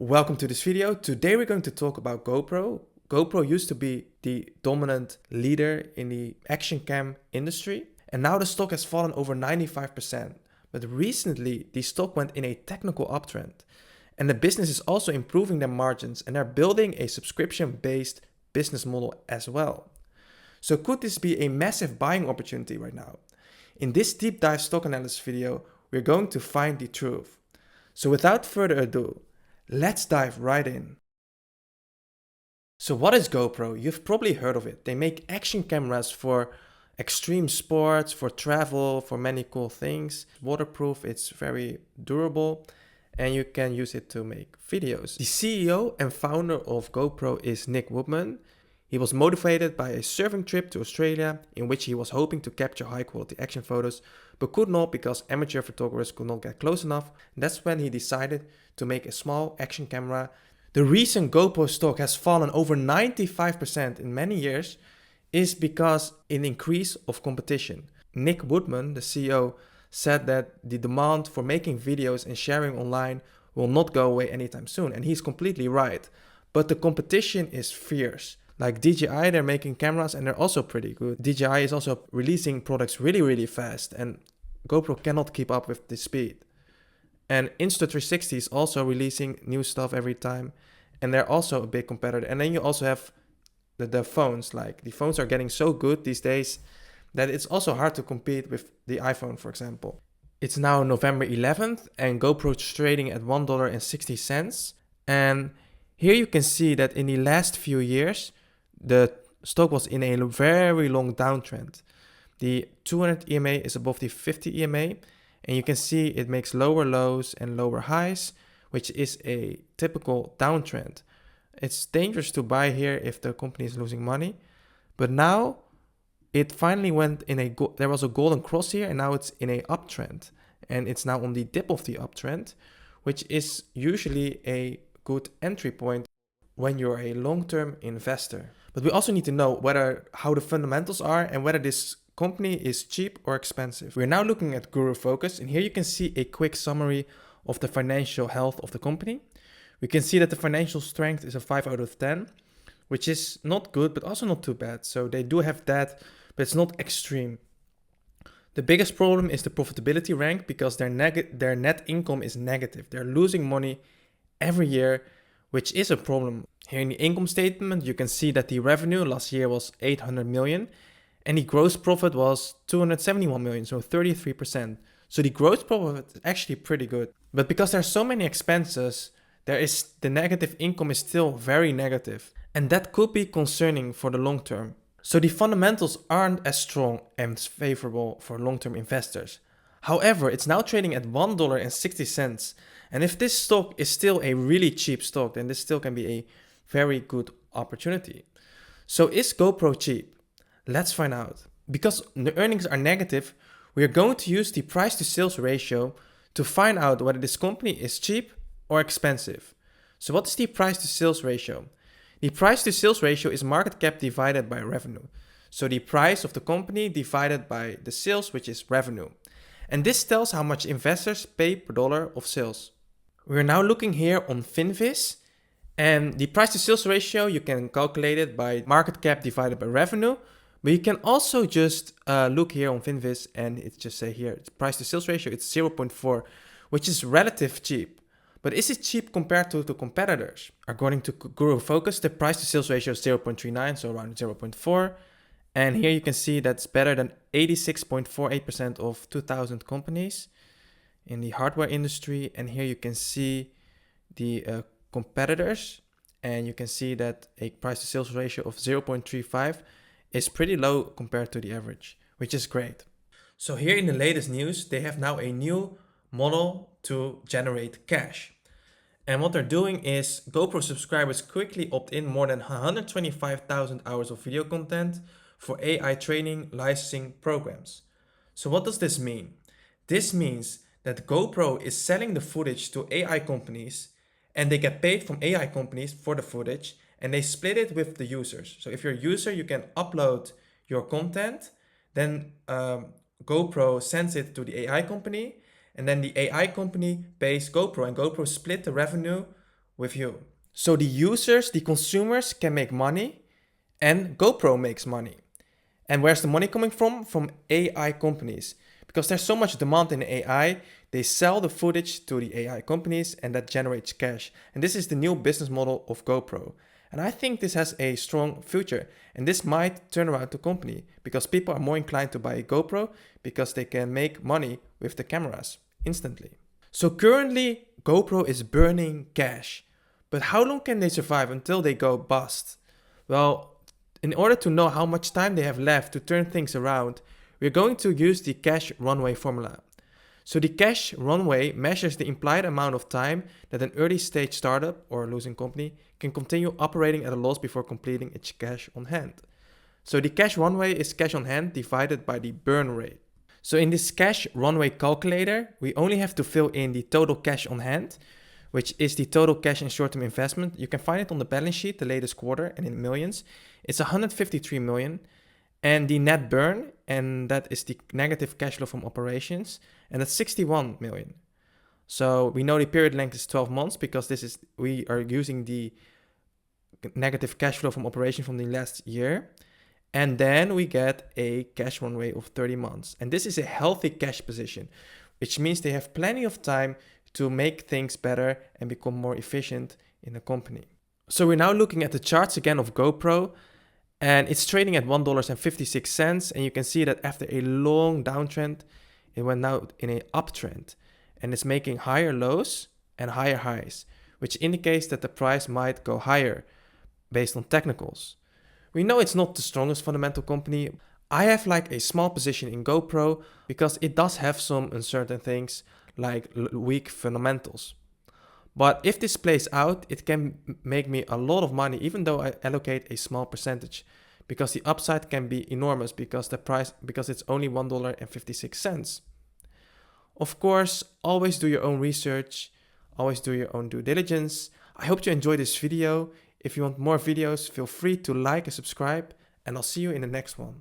Welcome to this video. Today we're going to talk about GoPro. GoPro used to be the dominant leader in the action cam industry, and now the stock has fallen over 95%. But recently the stock went in a technical uptrend, and the business is also improving their margins, and they're building a subscription-based business model as well. So could this be a massive buying opportunity right now? In this deep dive stock analysis video, we're going to find the truth. So without further ado, let's dive right in. So what is GoPro? You've probably heard of it. They make action cameras for extreme sports, for travel, for many cool things. Waterproof, it's very durable, and you can use it to make videos. The CEO and founder of GoPro is Nick Woodman. He was motivated by a surfing trip to Australia in which he was hoping to capture high quality action photos, but could not because amateur photographers could not get close enough. That's when he decided to make a small action camera. The reason GoPro stock has fallen over 95% in many years is because an increase of competition. Nick Woodman, the CEO, said that the demand for making videos and sharing online will not go away anytime soon, and he's completely right. But the competition is fierce. Like DJI, they're making cameras and they're also pretty good. DJI is also releasing products really fast, and GoPro cannot keep up with the speed. And Insta360 is also releasing new stuff every time, and they're also a big competitor. And then you also have the phones. Like the phones are getting so good these days that it's also hard to compete with the iPhone, for example. It's now November 11th and GoPro is trading at $1.60. And here you can see that in the last few years, the stock was in a very long downtrend. The 200 EMA is above the 50 EMA, and you can see it makes lower lows and lower highs, which is a typical downtrend. It's dangerous to buy here if the company is losing money, but now it finally went in there was a golden cross here, and now it's in a uptrend, and it's now on the dip of the uptrend, which is usually a good entry point when you're a long-term investor. But we also need to know how the fundamentals are and whether this company is cheap or expensive. We're now looking at Guru Focus, and here you can see a quick summary of the financial health of the company. We can see that the financial strength is a 5 out of 10, which is not good, but also not too bad. So they do have that, but it's not extreme. The biggest problem is the profitability rank because their net income is negative. They're losing money every year, which is a problem. Here in the income statement, you can see that the revenue last year was 800 million and the gross profit was 271 million, so 33%. So the gross profit is actually pretty good. But because there's so many expenses, the negative income is still very negative. And that could be concerning for the long term. So the fundamentals aren't as strong and favorable for long-term investors. However, it's now trading at $1.60. And if this stock is still a really cheap stock, then this still can be a very good opportunity. So is GoPro cheap? Let's find out. Because the earnings are negative, we are going to use the price to sales ratio to find out whether this company is cheap or expensive. So what is the price to sales ratio? The price to sales ratio is market cap divided by revenue. So the price of the company divided by the sales, which is revenue. And this tells how much investors pay per dollar of sales. We're now looking here on Finviz, and the price to sales ratio, you can calculate it by market cap divided by revenue, but you can also just look here on Finviz and it just say here, it's price to sales ratio, it's 0.4, which is relative cheap. But is it cheap compared to the competitors? According to Guru Focus, the price to sales ratio is 0.39, so around 0.4. And here you can see that's better than 86.48% of 2,000 companies in the hardware industry. And here you can see the competitors, and you can see that a price to sales ratio of 0.35 is pretty low compared to the average, which is great. So here in the latest news, they have now a new model to generate cash. And what they're doing is GoPro subscribers quickly opt in more than 125,000 hours of video content for AI training licensing programs. So what does this mean? This means that GoPro is selling the footage to AI companies, and they get paid from AI companies for the footage, and they split it with the users. So if you're a user, you can upload your content, then GoPro sends it to the AI company, and then the AI company pays GoPro, and GoPro split the revenue with you. So the users, the consumers can make money and GoPro makes money. And where's the money coming from? From AI companies. Because there's so much demand in AI, they sell the footage to the AI companies and that generates cash. And this is the new business model of GoPro. And I think this has a strong future. And this might turn around the company because people are more inclined to buy a GoPro because they can make money with the cameras instantly. So currently, GoPro is burning cash. But how long can they survive until they go bust? Well, in order to know how much time they have left to turn things around, we're going to use the cash runway formula. So the cash runway measures the implied amount of time that an early stage startup or losing company can continue operating at a loss before completing its cash on hand. So the cash runway is cash on hand divided by the burn rate. So in this cash runway calculator, we only have to fill in the total cash on hand, which is the total cash and short-term investment. You can find it on the balance sheet, the latest quarter, and in millions. It's 153 million. And the net burn, and that is the negative cash flow from operations, and that's 61 million. So we know the period length is 12 months because we are using the negative cash flow from operation from the last year. And then we get a cash runway of 30 months. And this is a healthy cash position, which means they have plenty of time to make things better and become more efficient in the company. So we're now looking at the charts again of GoPro. And it's trading at $1.56. And you can see that after a long downtrend, it went now in an uptrend. And it's making higher lows and higher highs, which indicates that the price might go higher based on technicals. We know it's not the strongest fundamental company. I have like a small position in GoPro because it does have some uncertain things like weak fundamentals. But if this plays out, it can make me a lot of money, even though I allocate a small percentage, because the upside can be enormous because it's only $1.56. Of course, always do your own research, always do your own due diligence. I hope you enjoyed this video. If you want more videos, feel free to like and subscribe, and I'll see you in the next one.